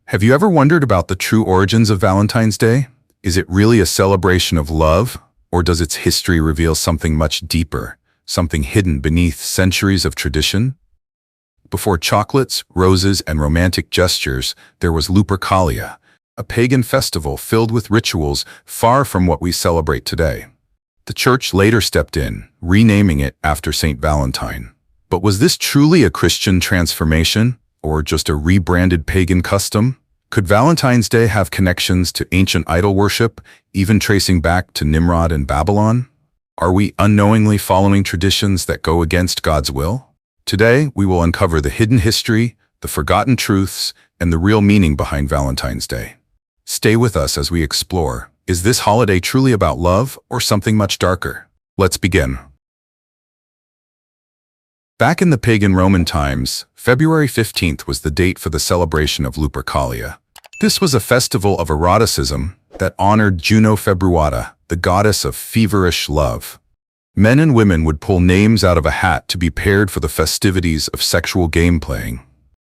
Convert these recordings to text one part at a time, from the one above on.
Have you ever wondered about the true origins of Valentine's Day? Is it really a celebration of love, or does its history reveal something much deeper, something hidden beneath centuries of tradition? Before chocolates, roses, and romantic gestures, there was Lupercalia, a pagan festival filled with rituals far from what we celebrate today. The church later stepped in, renaming it after Saint Valentine. But was this truly a Christian transformation, or just a rebranded pagan custom? Could Valentine's Day have connections to ancient idol worship, even tracing back to Nimrod and Babylon? Are we unknowingly following traditions that go against God's will? Today, we will uncover the hidden history, the forgotten truths, and the real meaning behind Valentine's Day. Stay with us as we explore. Is this holiday truly about love, or something much darker? Let's begin. Back in the pagan Roman times, February 15th was the date for the celebration of Lupercalia. This was a festival of eroticism that honored Juno Februata, the goddess of feverish love. Men and women would pull names out of a hat to be paired for the festivities of sexual game playing.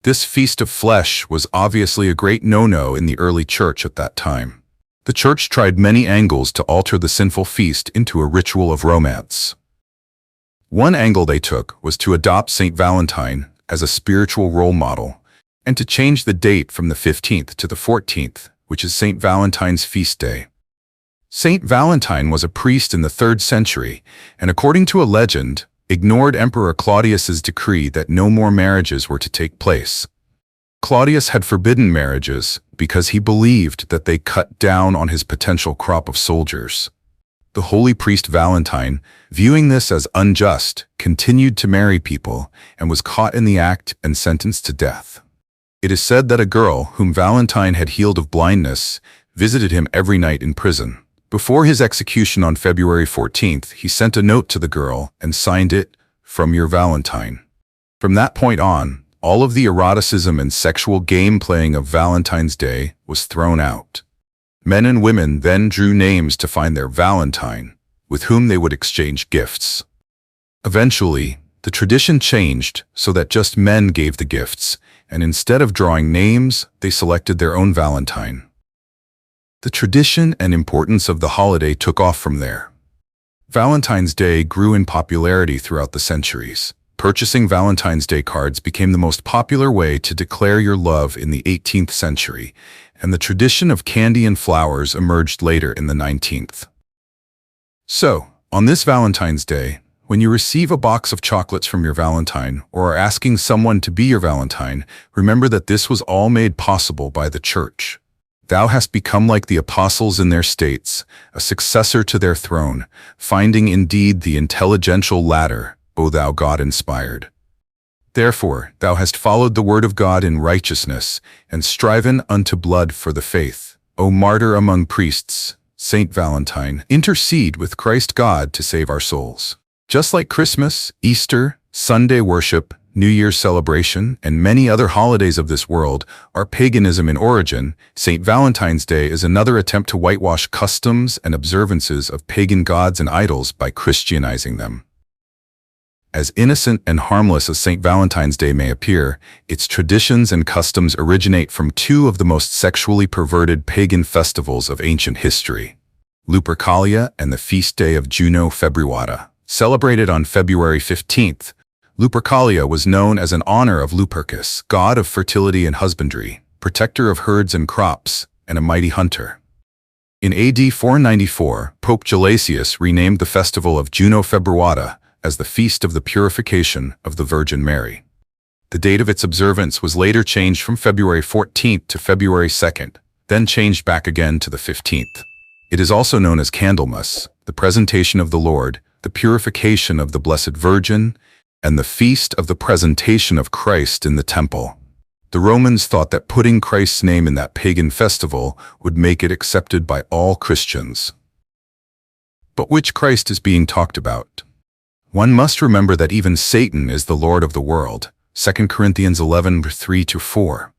This feast of flesh was obviously a great no-no in the early church at that time. The church tried many angles to alter the sinful feast into a ritual of romance. One angle they took was to adopt Saint Valentine as a spiritual role model, and to change the date from the 15th to the 14th, which is Saint Valentine's feast day. Saint Valentine was a priest in the 3rd century, and according to a legend, ignored Emperor Claudius's decree that no more marriages were to take place. Claudius had forbidden marriages because he believed that they cut down on his potential crop of soldiers. The holy priest Valentine, viewing this as unjust, continued to marry people and was caught in the act and sentenced to death. It is said that a girl whom Valentine had healed of blindness visited him every night in prison. Before his execution on February 14th, he sent a note to the girl and signed it, "From your Valentine." From that point on, all of the eroticism and sexual game-playing of Valentine's Day was thrown out. Men and women then drew names to find their Valentine, with whom they would exchange gifts. Eventually, the tradition changed so that just men gave the gifts, and instead of drawing names, they selected their own Valentine. The tradition and importance of the holiday took off from there. Valentine's Day grew in popularity throughout the centuries. Purchasing Valentine's Day cards became the most popular way to declare your love in the 18th century, and the tradition of candy and flowers emerged later in the 19th. So, on this Valentine's Day, when you receive a box of chocolates from your Valentine or are asking someone to be your Valentine, remember that this was all made possible by the Church. Thou hast become like the apostles in their states, a successor to their throne, finding indeed the intelligential ladder, O thou God-inspired. Therefore, thou hast followed the word of God in righteousness, and striven unto blood for the faith. O martyr among priests, Saint Valentine, intercede with Christ God to save our souls. Just like Christmas, Easter, Sunday worship, New Year's celebration, and many other holidays of this world are paganism in origin, Saint Valentine's Day is another attempt to whitewash customs and observances of pagan gods and idols by Christianizing them. As innocent and harmless as St. Valentine's Day may appear, its traditions and customs originate from two of the most sexually perverted pagan festivals of ancient history, Lupercalia and the feast day of Juno Februata. Celebrated on February 15th, Lupercalia was known as an honor of Lupercus, god of fertility and husbandry, protector of herds and crops, and a mighty hunter. In AD 494, Pope Gelasius renamed the festival of Juno Februata as the Feast of the Purification of the Virgin Mary. The date of its observance was later changed from February 14th to February 2nd, then changed back again to the 15th. It is also known as Candlemas, the presentation of the Lord, the purification of the Blessed Virgin, and the Feast of the Presentation of Christ in the Temple. The Romans thought that putting Christ's name in that pagan festival would make it accepted by all Christians. But which Christ is being talked about? One must remember that even Satan is the Lord of the world, 2 Corinthians 11:3-4.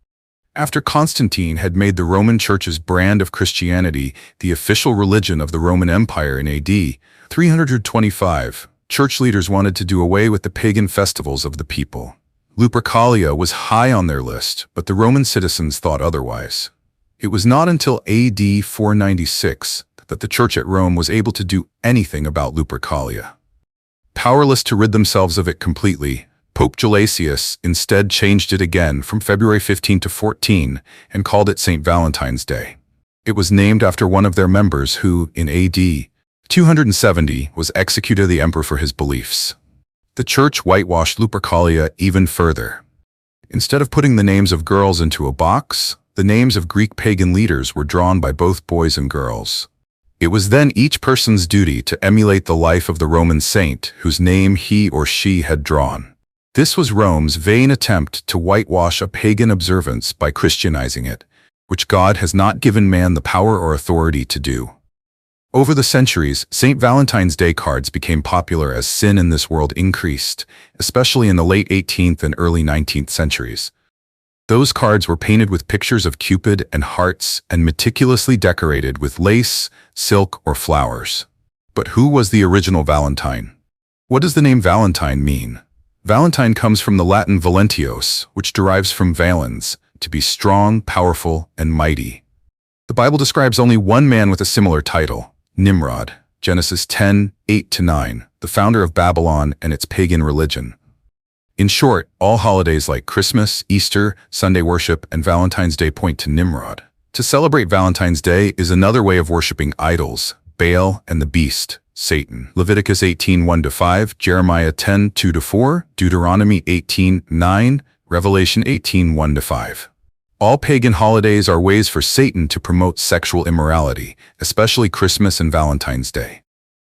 After Constantine had made the Roman Church's brand of Christianity the official religion of the Roman Empire in AD 325, church leaders wanted to do away with the pagan festivals of the people. Lupercalia was high on their list, but the Roman citizens thought otherwise. It was not until AD 496 that the Church at Rome was able to do anything about Lupercalia. Powerless to rid themselves of it completely, Pope Gelasius instead changed it again from February 15 to 14 and called it St. Valentine's Day. It was named after one of their members who, in AD 270, was executed the emperor for his beliefs. The Church whitewashed Lupercalia even further. Instead of putting the names of girls into a box, the names of Greek pagan leaders were drawn by both boys and girls. It was then each person's duty to emulate the life of the Roman saint whose name he or she had drawn. This was Rome's vain attempt to whitewash a pagan observance by Christianizing it, which God has not given man the power or authority to do. Over the centuries, St. Valentine's Day cards became popular as sin in this world increased, especially in the late 18th and early 19th centuries. Those cards were painted with pictures of Cupid and hearts and meticulously decorated with lace, silk, or flowers. But who was the original Valentine? What does the name Valentine mean? Valentine comes from the Latin valentios, which derives from valens, to be strong, powerful, and mighty. The Bible describes only one man with a similar title, Nimrod, Genesis 10:8-9, the founder of Babylon and its pagan religion. In short, all holidays like Christmas, Easter, Sunday worship, and Valentine's Day point to Nimrod. To celebrate Valentine's Day is another way of worshiping idols, Baal and the beast, Satan. Leviticus 18:1-5, Jeremiah 10:2-4, Deuteronomy 18:9, Revelation 18:1-5. All pagan holidays are ways for Satan to promote sexual immorality, especially Christmas and Valentine's Day.